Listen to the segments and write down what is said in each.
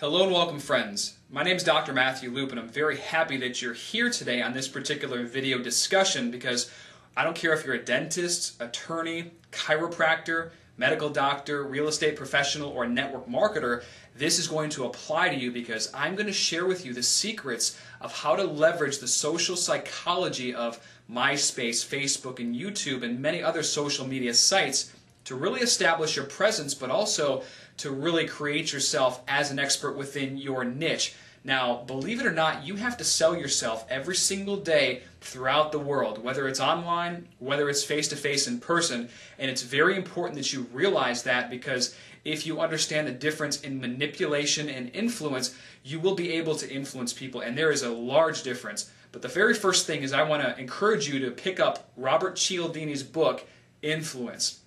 Hello and welcome, friends. My name is Dr. Matthew Loop, and I'm very happy that you're here today on this particular video discussion because I don't care if you're a dentist, attorney, chiropractor, medical doctor, real estate professional, or network marketer, this is going to apply to you because I'm going to share with you the secrets of how to leverage the social psychology of MySpace, Facebook, and YouTube, and many other social media sites to really establish your presence, but also to really create yourself as an expert within your niche. Now, believe it or not, you have to sell yourself every single day throughout the world, whether it's online, whether it's face-to-face in person, and it's very important that you realize that because if you understand the difference in manipulation and influence, you will be able to influence people, and there is a large difference. But the very first thing is I want to encourage you to pick up Robert Cialdini's book, Influence.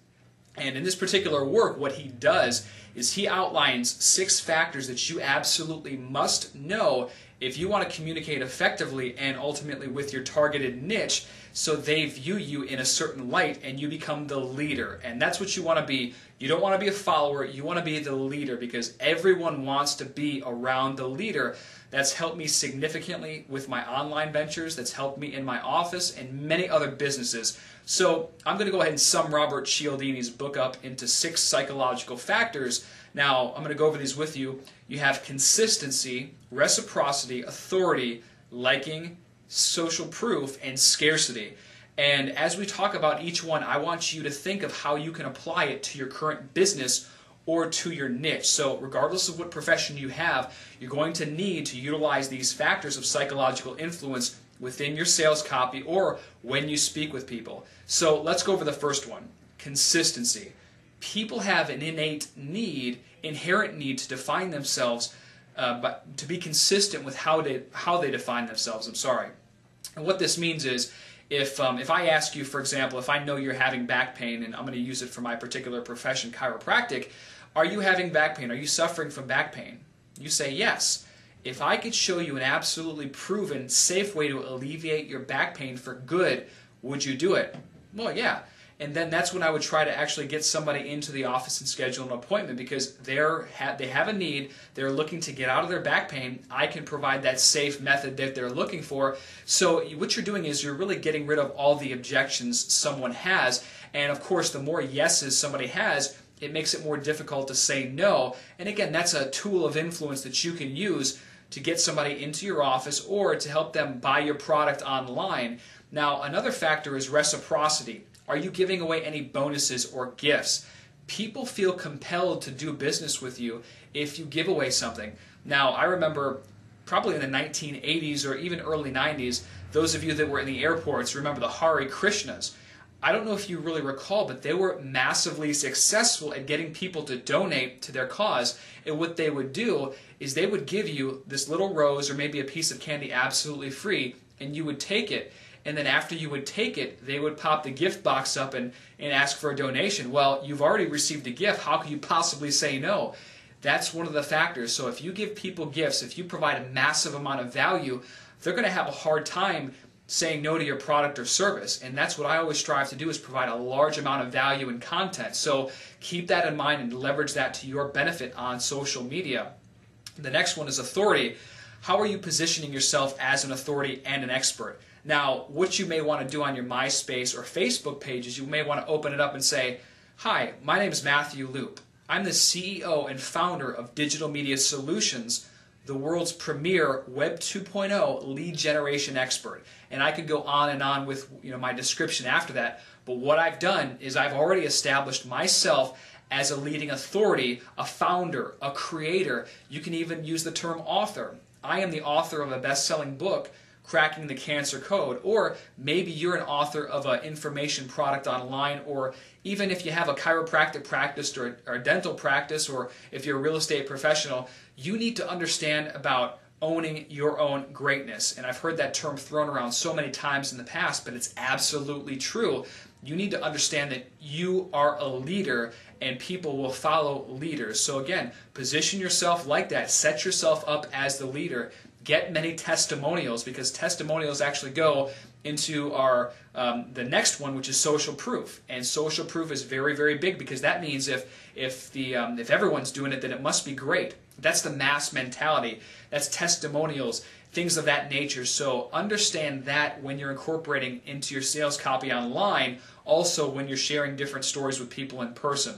And in this particular work, what he does is he outlines 6 factors that you absolutely must know if you want to communicate effectively and ultimately with your targeted niche so they view you in a certain light and you become the leader. And that's what you want to be. You don't want to be a follower, you want to be the leader because everyone wants to be around the leader. That's helped me significantly with my online ventures, that's helped me in my office and many other businesses. So I'm going to go ahead and sum Robert Cialdini's book up into 6 psychological factors. Now, I'm going to go over these with you. You have consistency, reciprocity, authority, liking, social proof, and scarcity. And as we talk about each one, I want you to think of how you can apply it to your current business or to your niche. So regardless of what profession you have, you're going to need to utilize these factors of psychological influence within your sales copy or when you speak with people. So let's go over the first one, consistency. People have an innate need, inherent need to define themselves, but to be consistent with how they define themselves. And what this means is if I ask you, for example, if I know you're having back pain, and I'm going to use it for my particular profession, chiropractic, are you having back pain? Are you suffering from back pain? You say yes. If I could show you an absolutely proven, safe way to alleviate your back pain for good, would you do it? Well, yeah. And then that's when I would try to actually get somebody into the office and schedule an appointment because they have a need, they're looking to get out of their back pain. I can provide that safe method that they're looking for. So what you're doing is you're really getting rid of all the objections someone has. And of course, the more yeses somebody has, it makes it more difficult to say no. And again, that's a tool of influence that you can use to get somebody into your office or to help them buy your product online. Now, another factor is reciprocity. Are you giving away any bonuses or gifts? People feel compelled to do business with you if you give away something. Now, I remember probably in the 1980s or even early 90s, those of you that were in the airports remember the Hare Krishnas. I don't know if you really recall, but they were massively successful at getting people to donate to their cause. And what they would do is they would give you this little rose or maybe a piece of candy absolutely free, and you would take it. And then after you would take it, they would pop the gift box up and ask for a donation. Well, you've already received a gift. How could you possibly say no? That's one of the factors. So if you give people gifts, if you provide a massive amount of value, they're going to have a hard time saying no to your product or service. And that's what I always strive to do is provide a large amount of value and content. So keep that in mind and leverage that to your benefit on social media. The next one is authority. How are you positioning yourself as an authority and an expert? Now, what you may want to do on your MySpace or Facebook pages, you may want to open it up and say, "Hi, my name is Matthew Loop. I'm the CEO and founder of Digital Media Solutions, the world's premier Web 2.0 lead generation expert." And I could go on and on with my description after that. But what I've done is I've already established myself as a leading authority, a founder, a creator. You can even use the term author. I am the author of a best-selling book, Cracking the Cancer Code, or maybe you're an author of an information product online, or even if you have a chiropractic practice or a dental practice, or if you're a real estate professional, you need to understand about owning your own greatness. And I've heard that term thrown around so many times in the past, but it's absolutely true. You need to understand that you are a leader and people will follow leaders. So again, position yourself like that. Set yourself up as the leader. get many testimonials, because testimonials actually go into our the next one, which is social proof. And social proof is very, very big, because that means if everyone's doing it, then it must be great. That's the mass mentality. That's testimonials, things of that nature. So understand that when you're incorporating into your sales copy online, also when you're sharing different stories with people in person.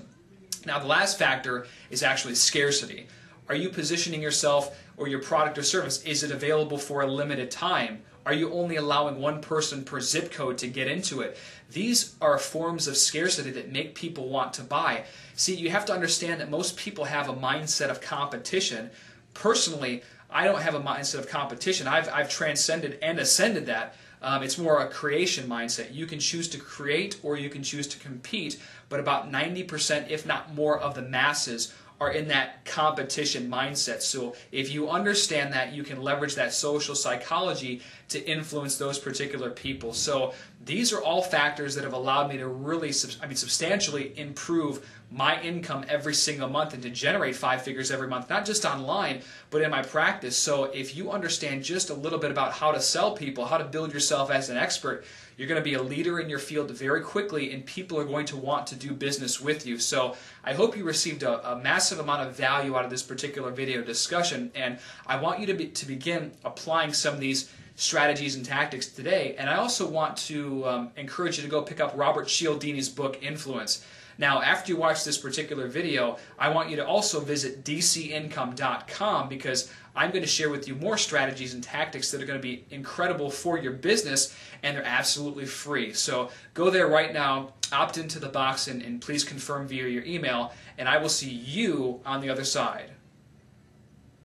Now, the last factor is actually scarcity. Are you positioning yourself or your product or service? Is it available for a limited time? Are you only allowing one person per zip code to get into it? These are forms of scarcity that make people want to buy. See, you have to understand that most people have a mindset of competition. Personally, I don't have a mindset of competition. I've transcended and ascended that. It's more a creation mindset. You can choose to create or you can choose to compete, but about 90%, if not more, of the masses are in that competition mindset. So if you understand that, you can leverage that social psychology to influence those particular people. So these are all factors that have allowed me to really, substantially improve my income every single month and to generate 5 figures every month, not just online, but in my practice. So if you understand just a little bit about how to sell people, how to build yourself as an expert, you're going to be a leader in your field very quickly, and people are going to want to do business with you. So I hope you received a massive amount of value out of this particular video discussion, and I want you to begin applying some of these strategies and tactics today. And I also want to encourage you to go pick up Robert Cialdini's book, Influence. Now, after you watch this particular video, I want you to also visit dcincome.com, because I'm going to share with you more strategies and tactics that are going to be incredible for your business, and they're absolutely free. So go there right now, opt into the box, and please confirm via your email, and I will see you on the other side.